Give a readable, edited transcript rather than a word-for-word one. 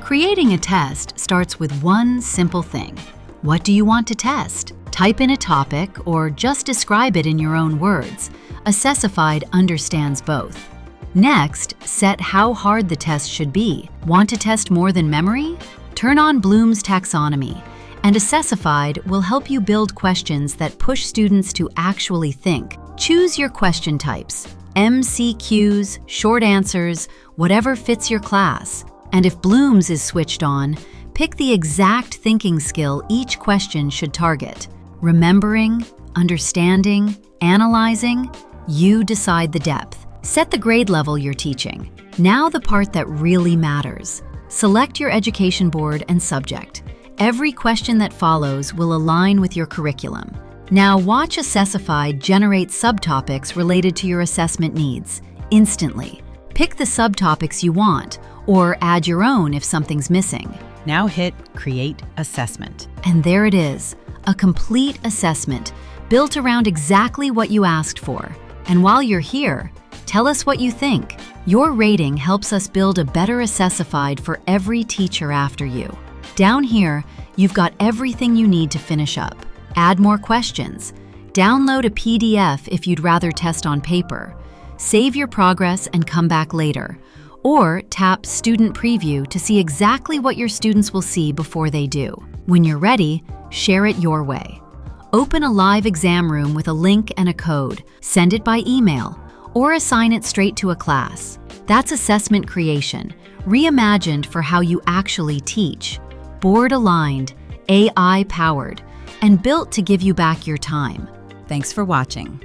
Creating a test starts with one simple thing. What do you want to test? Type in a topic or just describe it in your own words. Assessified understands both. Next, set how hard the test should be. Want to test more than memory? Turn on Bloom's taxonomy, and Assessified will help you build questions that push students to actually think. Choose your question types: MCQs, short answers, whatever fits your class. And if Bloom's is switched on, pick the exact thinking skill each question should target. Remembering, understanding, analyzing, you decide the depth. Set the grade level you're teaching. Now the part that really matters. Select your education board and subject. Every question that follows will align with your curriculum. Now watch Assessified generate subtopics related to your assessment needs instantly. Pick the subtopics you want, or add your own if something's missing. Now hit Create Assessment. And there it is, a complete assessment built around exactly what you asked for. And while you're here, tell us what you think. Your rating helps us build a better Assessified for every teacher after you. Down here, you've got everything you need to finish up. Add more questions. Download a PDF if you'd rather test on paper. Save your progress and come back later. Or tap Student Preview to see exactly what your students will see before they do. When you're ready, share it your way. Open a live exam room with a link and a code. Send it by email, or assign it straight to a class. That's assessment creation, reimagined for how you actually teach. Board-aligned, AI-powered, and built to give you back your time. Thanks for watching.